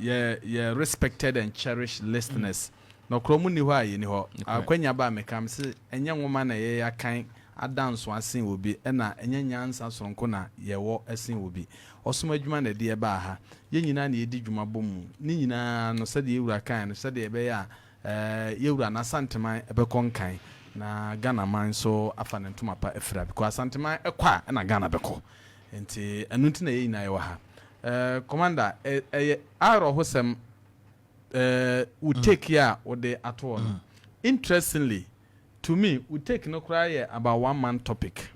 yeah respected and cherished listeners. No kromu ni hwa ye ni ho. Akwanya ba mekam se enye nwoma na ye yakan adanso asen obi na enye nyansa sonko na ye wo asen obi. Osoma adwuma na de ba ha. Ye nyina na ye di dwuma bom. Ni nyina no se de ewura kan no se de be ya ye ewura na santeman ebe konkan na Ghana man so afa ne ntoma pa efra because santeman ekwa na Ghana beko. Enti enu nti na ye nyina ye wa ha. Commander aro hosem we take here or the at all. Interestingly, to me, we take no cry about 1 month topic.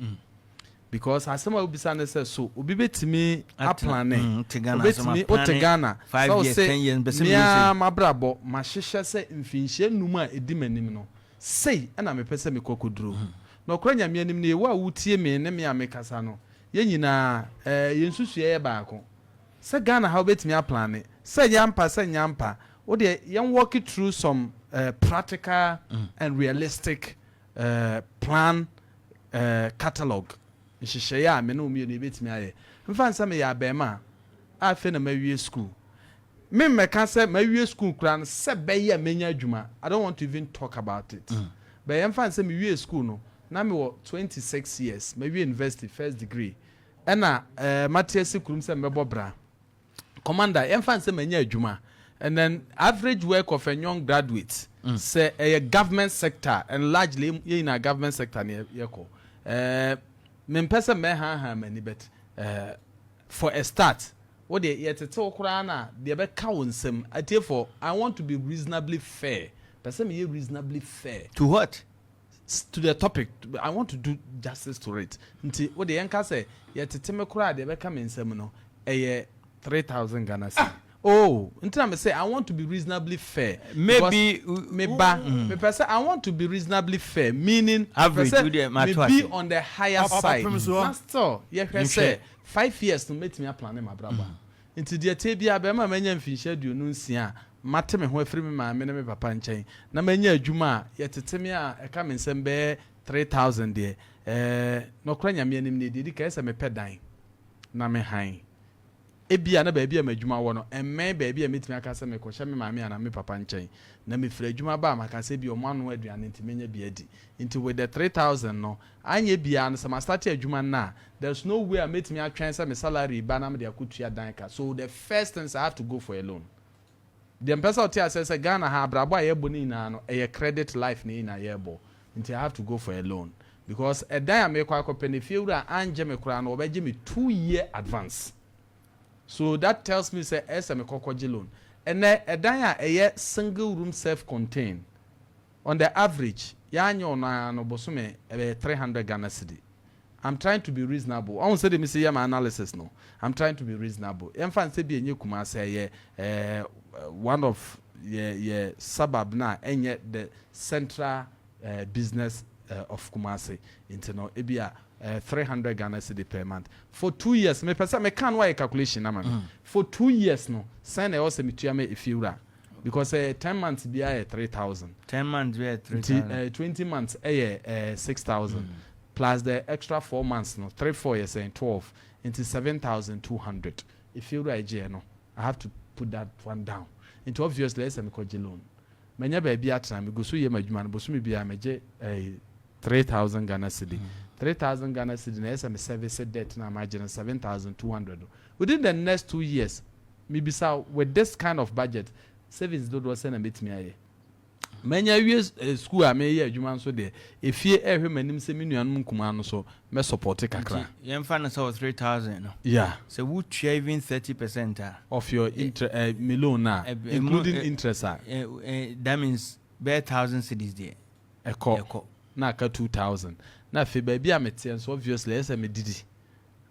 Because as some of the says so, we be to me a planning. Ghana 5 years, 10 years, my brabo, my shisha say in Finche, Numa, a demon. Say, and I'm a person me cockudru. No crania me any wa would me and me a mecasano. Yenina, Yensusi bako. Say Ghana, how bet me a planning. Say Yampa. Or the young walk it through some practical and realistic plan catalog. She say, "Yeah, me no me ni bit me aye." Me fan say me ya bema. I fe na mawie school. Me can say mawie school kran se be ya menya adwuma. I don't want to even talk about it. But yam fan say me wie school no. Na me wo 26 years. Me wie university first degree. Na Matthias kurum say me bobra. Commander, yam fan say menya adwuma. And then average work of a young graduate, say a government sector, and largely in a government sector near Yako. Mempesa meha many bet for a start. What they yet to talk rana, the be counsel. Therefore, I want to be reasonably fair. Person me reasonably fair. To what? To the topic. I want to do justice to it. Until what the anchor say, yet to Timokra, they be coming seminal a 3,000 Ghana. Oh, until I say I want to be reasonably fair. Maybe I want to be reasonably fair, meaning average maybe on the higher side. Master, yes, say 5 years to make me a plan, my brother. Into the Tabia Bema Menyan Fisher, you know, Sia, Matem and free my minimum papa and chain. Na menya Juma, yet to tell me a come in some bear 3,000 there. No crania meaning the case I'm a pet dying. Na me high. Ebia na baby amedwuma wo no emme baby ametimi aka se me ko hye me maame ana me papa nchen na me fra adwuma ba maka se bi o manu aduane ntimenya bi adi nti with the 3,000 no anye bia no se ma start adwuma na there's no way ametimi atwen se me salary ba na me de akotua dan ka so the first thing I have to go for a loan. The person out here says Ghana ha brabo ayebo ni na no e credit life ni na yebo nti I have to go for a loan because a dan me kwa akopene fiura anje me kura no obeje me 2-year advance. So that tells me say SM Kokoji loan. And a daya a single room self-contained. On the average, yanyo na no bosume 300 Ghana cedi. I'm trying to be reasonable. I won't say the say my analysis no. I'm trying to be reasonable. Enfan say be kuma say one of suburb na enye the central business of Kumasi into no ebia 300 Ghana cedi per month for 2 years. Me person me can why calculation na man for 2 years no send also me tuame ifura because 10 months be 3,000 10 months be 3,000 20 months 6,000 plus the extra 4 months no 3-4 years and 12 into 7,200 ifura Adjei no I have to put that one down into obviously SM ko loan menya ba bia tran me go so ye madwuma no bo so me bia meje 3,000 Ghana cedi 3,000 Ghana cedi na SM service debt na margin 7,200 within the next 2 years me bisa with this kind of budget savings do do say na metimi aye menya wie school a me ye adwuma so de efie ehwe manim se me nuanum kuma no so me support kakra yem fa na so 3,000 no yeah so we even 30% of your me loan na including interest that means be 1,000 cedis there eko na ka 2,000 na fe ba bia mete so obviously esa me didi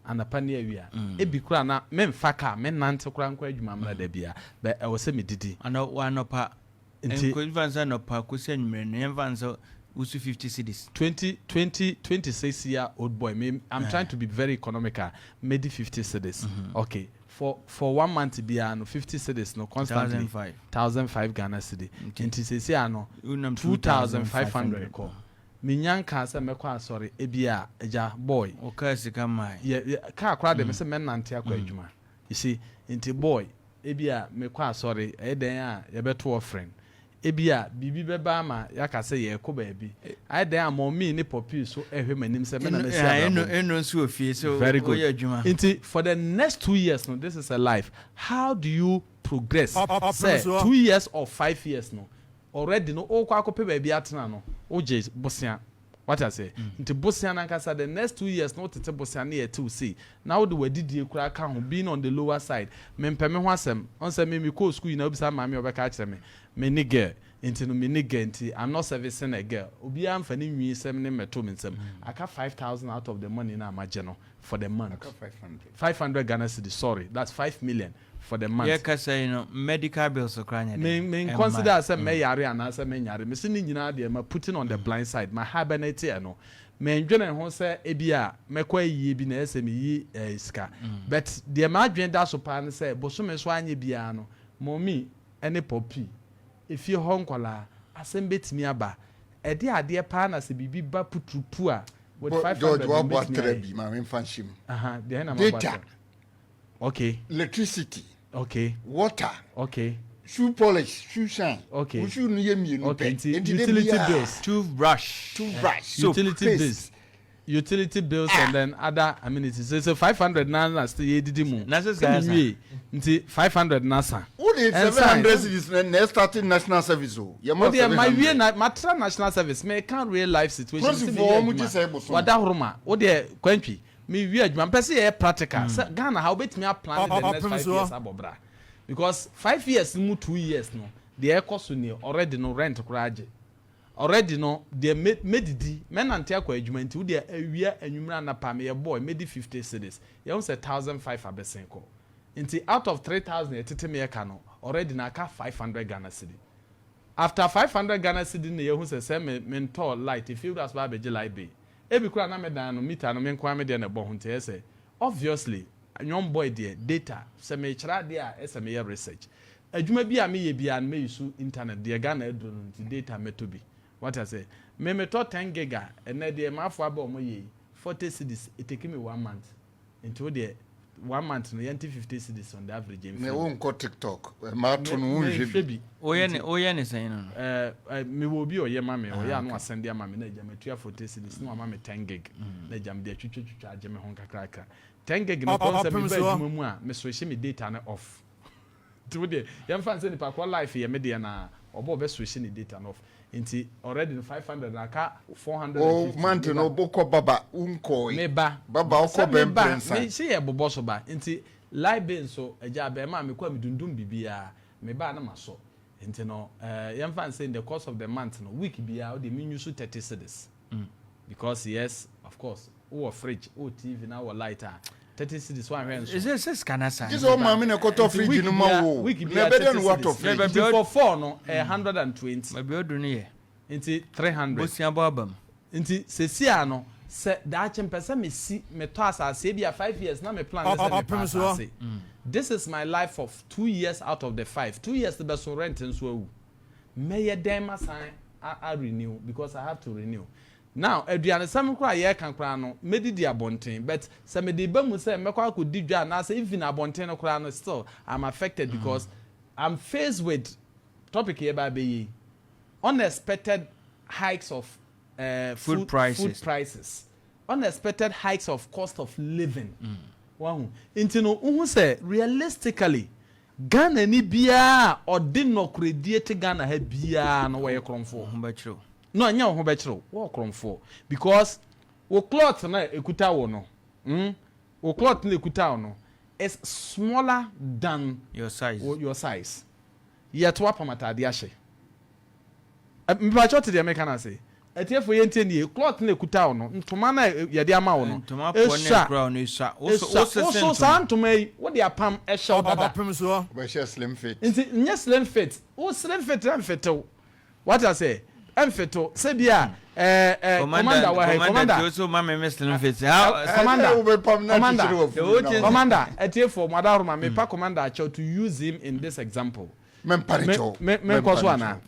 anapa na awia ebi kura na me mfa ka me nante kura nkwa adwuma mra da bia ba e wo se me didi anopa nko infansa no pa ko se nwere ne infansa usu 50 cedis 26 year old boy me I'm trying to be very economical maybe 50 cedis okay for 1 month bia no 50 cedis no constantly 1,005 Ghana cedi nti sesi ano 2,500 ko minyanka se mekwa asori ebia eja boy o ka sika mai ka akra de me se men nante akwa adwuma you see nti boy ebia me kwa sorry den a ye beto offering ebia bibi beba ma yaka say ye ko baabi den a mommy ne popi so ehwe manim se me na me sia eno nso ofie so very good inti for the next 2 years no this is a life how do you progress say 2 years or 5 years no already no o kwa akope baabi atena no o je bosia what I say nti bosia na nkasa the next 2 years no tete bosia na yet to see now the wadidie kura ka ho being on the lower side me mpeme ho asem on say me call school na obisa ma me obeka kire me ni girl nti no me ni girl nti I'm not servicing a girl obi am fa ni nwi sem ne meto me nsem aka 5,000 out of the money na amaje no for the month aka 500 Ghana cedis sorry that's 5 million for the month. Yeah, cause you know medical bills are crying. Me consider as a me yare and as a me yare. Me see ni nyina de ma putting on the blind side. My hibernate no. Me ndwene ho say ebia me kwa yie bi na ese me yi iska. But the ma dwen da so pa ne say boso me so anye bia no. Mommy ene popi. If you hon kwala asem betimi aba. E de ade pa na se bibi ba putupu a with 500 George what bi ma me fanshim. De na data. Okay. Electricity. Okay. Water. Okay. Shoe polish, shoe shine. Okay. Shoe no yemi no. Okay. Utility bills. Toothbrush. Utility bills. Utility bills and then other amenities. So 500 na still yedidi mu. Nti 500 nasa. What is 700 is next starting national service o. My we na matra national service. Me can't real life situation. Wada horoma. O de kwantwi. Me we adwuma pese ye practical Ghana how bet me a plan the next 5 years abobra because 5 years mu 2 years no the cost ni already no rent kuraje already no the medidi men ante akwa adwuma nti wo de awia anwumra na pa me ye boy medi 50 cedis ye won say 1,500 abesen ko nti out of 3,000 etete me ka no already na ka 500 Ghana cedi after 500 Ghana cedi ne ye hu say me to light if you that's why be light be ebi kura na me dan no meter no me nkwa me de na bo hunte ese obviously nyom boy de data se me kira de a ese me research adwuma bi a me ye bia me use internet de Ghana edro no data metobi what I say me to 10 giga ene de ma afo aba omo ye 40 cedis it take me 1 month into the 1 month no 50 cedis on the average me won ko TikTok ma to no unhwe oye ne sen no me wo bi oye ma me oye anu asende ama me na eja metua 40 cedis no ama me 10 gig na eja me de twetwetwa age me ho kakra 10 gig no concept me ba adwuma mu a me switch me data na off to de yam fan say ni pa kwa life ye me de na obo be switch ni data na off inti already 500 na ka 450 oh man to no boko baba unko me ba baba oko ben prensa me say e bobo so ba inti live bin so eja be ma me kwa me dundum bibia me ba na maso inti no yam fan say in the course of the month no week bia o de me use 30 cedis because yes of course o fridge o TV na o lighter 30 cedis one hands is this kana sa this all mama na koto fridge no ma wo na be den what of for 4 no 120 ma be odu ne ye inti 300 bosia babam inti sesia no se da chempese me si me to asase bia 5 years na me plan this this is my life of 2 years out of the 5 2 years the best rent nso awu me ye dem asan I renew because I have to renew now aduane sam kra ye kan kra no medidi abonten but se me de ba mu se me kwa akodi dwa na se even abonten no kra no still I'm affected because I'm faced with topic here by be unexpected hikes of food prices unexpected hikes of cost of living wow into no who say realistically Ghana ni bia odin no kredie te Ghana ha bia no we kromfo ho ba chiro no anya ho be chiro wo kromfo because wo cloth na ekuta wo no wo cloth na ekuta wo no is smaller than your size yet wa pamatade ahye mpa chot de make na say etiefo ye ntie nie cloth na ekuta wo no ntoma na ye de ama wo no ntoma po na kra no isa so santoma yi wo de apam e hye dada Opemsuo we share slim fit nti nye slim fit o slim fit am fito what I say am fito se bia commander wa commander so ma me slim fit commander etiefo madaroma me pa commander acho to use him in this example me koso ana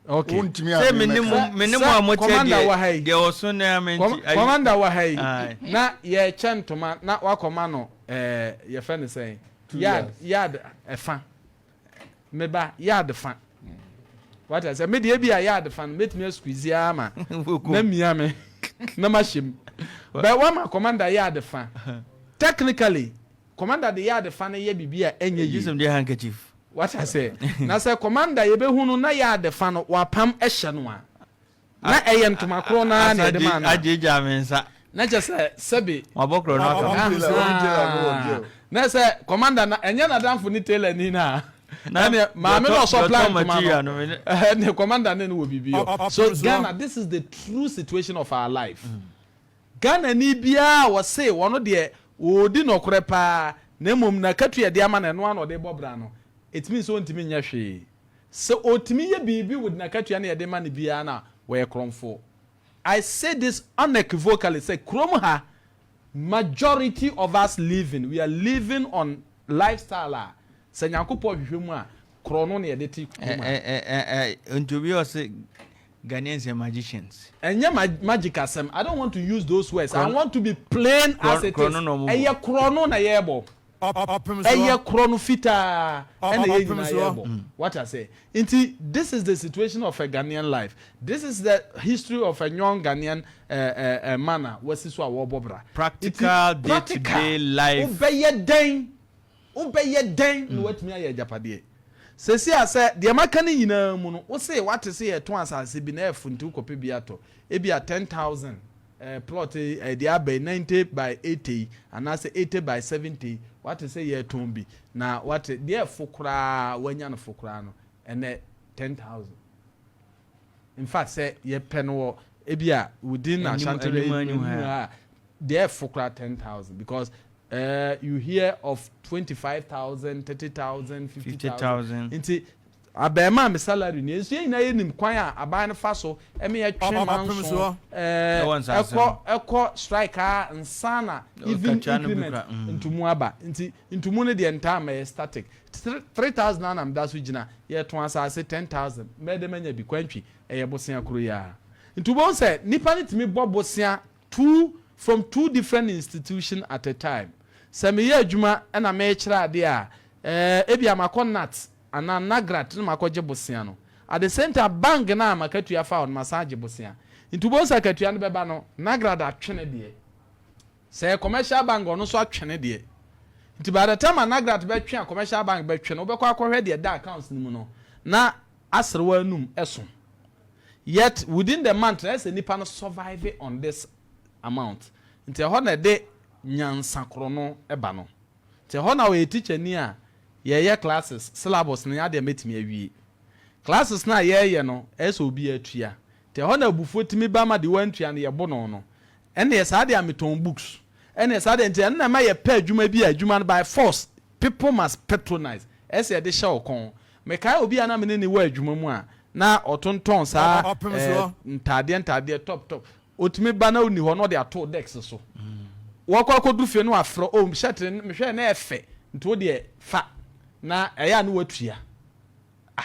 okay say minimum amotie de oso na amenti commander wa hai na ye chentoma na wa koma no ye fe ne say yard efa meba yard fa what I say me dey be a yard fan met me squeeze ama na mia me na mashim but one my commander yard fan technically commander the yard fan ye bibia enye use them their handkerchief what I say na say commander ye be hunu na yard fan wa pam ehye no a na eyem to makro na na de man ajeja mensa na just sebi mabokro na na say commander na enye na danfo ni tailor ni na na maame no supply to the commander no will be so Ghana, this is the true situation of our life. Ghana ni bia was say one of the odi no krepa na mum na katua de ama na no ano de bobra no it means so ntimi nya hwe so otimi ye bibi with na katua na de ma ne bia na we kromfo. I say this unequivocally, say krom ha majority of us living, we are living on lifestyle se nyankopɔ hwehwɛ mu a krono na yɛde ti to be us Ghanaians are magicians. Enya magic asem. I don't want to use those words. I want to be plain as it is. Eye krono na yebo. Eye krono fita and eye na yebo. What I say. Inti, this is the situation of a Ghanaian life. This is the history of a young Ghanaian manner. Wesiso awobobra. Practical day-to-day life. Ubeye den no watumi aye japade sesi ase de makane yina mu no wo se what say e ton asase bi na efuntu kope bi ato e bi a 10,000 plot de abai 90 by 80 and I say 80 by 70 what say ye ton bi na what de fukura wanya no fukura no ene 10,000 in fact say ye penwo e bi a within Ashanti de fukura 10,000 because you hear of 25,000, 30,000, 50,000. Inti abema me salary ni enso yin na yenim kwan a aban no fa so e me yetwe manso eko striker nsana even increment ntumu aba inti ntumu ne de enta ma static 3,000 anam da so gina ye to asase 10,000 me de manya bi kwantwi e ye bosia kro ya ntubo se nipa ne timi bobosia from two different institutions at a time. Samiye adwuma na me kira ade a ebia makonat ana nagrat na makoje bosia no at the center bank na makatua fa on massage bosia ntubo sa katua no beba no nagrat atwene de say commercial bank no so atwene de nti by the time nagrat be twa commercial bank be twa no be kwa akɔhwɛ de da accounts ni mu no na asrewa anum eso yet within the month as nipa no survive on this amount nti ho na de nyansa krono eba no nti ho na we teacher ni a ye classes syllabus na ya de metimi awie classes na ye no eso obi atua nti ho na bufo timi ba ma de wantua na ye bo no ene ye sa de ameton books ene sa de nti na ma ye pa adwuma bi adwuma by force people must patronize ese de sha okon me kai obi ana me ne wa adwuma mu a na otonton sa ntade top otimi ba na oni ho no de ato dex so wakwa du fie no afro o mhyetre mhwe na efe nto de fa na eya na watua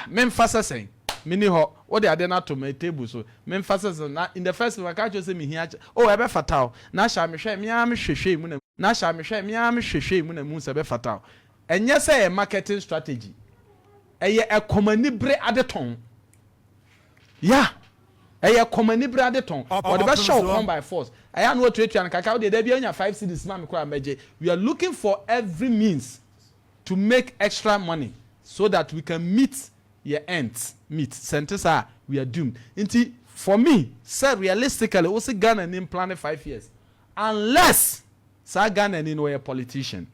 memfa sesen mini ho wo de ade na to my table so memfa sesen na in the first week I just say me hia o ebe fatal na sha mhwe mia mhwehwe mu na sha mhwe mia mhwehwe mu na mu se be fatal enye say marketing strategy eye ekomanibre ade ton yeah eye komanibre ade ton or the best show come by force I know to and kakao de be anya 5 cedis ma me kwa meje. We are looking for every means to make extra money so that we can meet your ends sentence we are doomed inti for me say realistically we say Ghana in plan 5 years unless say Ghana in a politician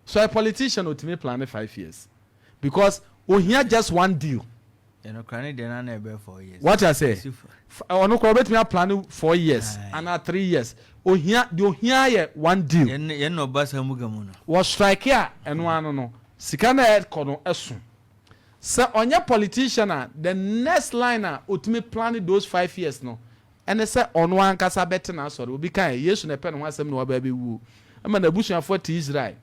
so a politician would me plan 5 years because we hear just one deal. What I say? Ono ko bet me plan 4 years and 3 years. O here one deal. Ye no basa mugamu no. Was strike here eno ano no. Sika na head kono esu. So onye politician the next liner otumi plan those 5 years no. And say ono ankasa bet na sorry obi kan Yesu na pe no asem no ba be wu. Ama na busuafo ti Israel.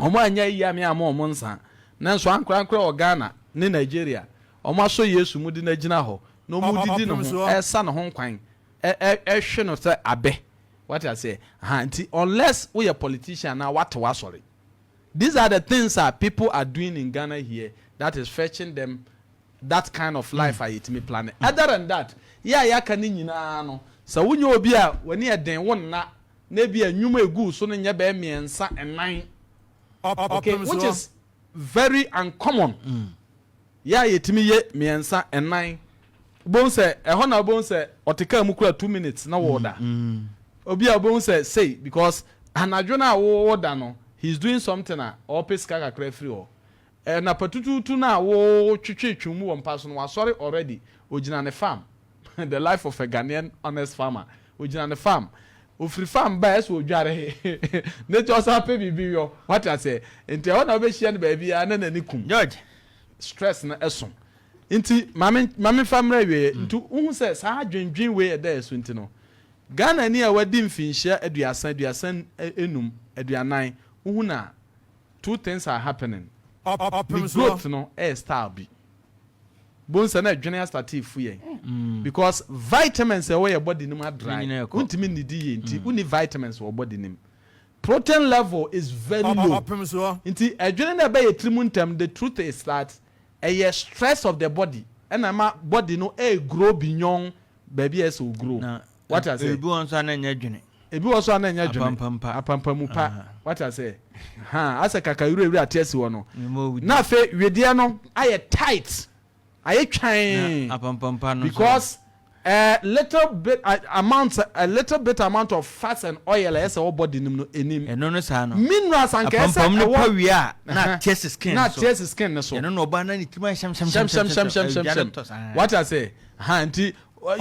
Omo anya yi ame ama omo nsa. Nanso ankra o Ghana ne Nigeria. Omo so Yesu mu di na gina ho no mu didi no esa no ho kwan hwe no say abe what I say unless we a politician now what was sorry these are the things that people are doing in Ghana here that is fetching them that kind of life I it me plan. Other than that, ya ka ni nyina no. So wunye obi a wani eden won na bi anwuma egu so no nya ba miensa enan. Okay, which is very uncommon. Ya yetimi ye miensa enan. Bon say ehon na bon say oteka mu kura 2 minutes na woda. Obi a bon say because anadwo na woda no he's doing something or peska kakra free o. Na patutu na wo twetwetwu mu won paso no wasori already ogina ne farm. The life of a Ghanaian honest farmer. Ogina ne farm. Ofri farm ba eso odware. Ne to so happy bibi yo. What I say? Enti e na be hia ne ba bia na nani kum. George, stress na eso. Enti mame family we ntu hu se sa adwendwen we e da eso enti no. Ghana ni a wadi mfinhia aduasan enum aduanan hu na two things are happening. The growth no start bi. Bonsa na adwene start fu ye. Because vitamins e your body nim dry. Untimi nidi ye nti uni vitamins wo body nim. Protein level is very low. Nti adwene na be ye trimuntem, the truth is that a stress of the body and my body no grow beyond baby as will grow. What I say? Ebi wonso na nya dwene. Ebi wonso na nya dwene. Apampamu pa. What I say? Asa kakayuru ewura atesi wo no. Na fe wedia no aye tight. Aye twan. Apampampa no. Because a little bit amount of fats and oil esa wo body nim no enim. Eno no sa no. Minerals and kesa apampam no pa wi a na test skin. Na test skin no so. Eno no oba na ni tima sham. What I say? Anti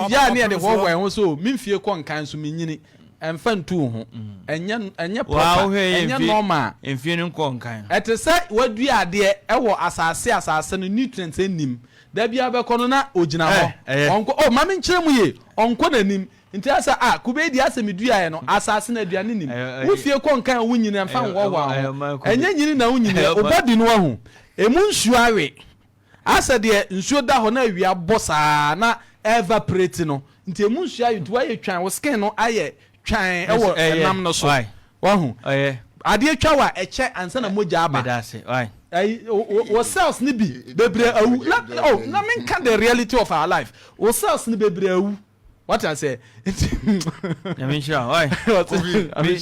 ya near the whole way so mimfie kon kan so menyini emfa ntu ho enye proper enye normal emfie no kon kan ete se wadu ade ewo asase no nutrients enim da bia be kono na ogina ho onko mame nkyere mu ye onko nanim nti asa kube di asa medu aye no asase na aduane nim wo fie kon kan wo nyina emfa wo enye nyini na wo nyina obodi no ho emu nsuo awe asa de nsuo da ho na awia bosa na evaporate no nti emu nsuo aye nti waye twan wo skin no aye twan ewo enam no so wa hu ade twa wa eche ansa na moja aba medase why wo cells ni bi bebre awu na men can the reality of our life wo cells ni bebre awu what I say I mean sure why I mean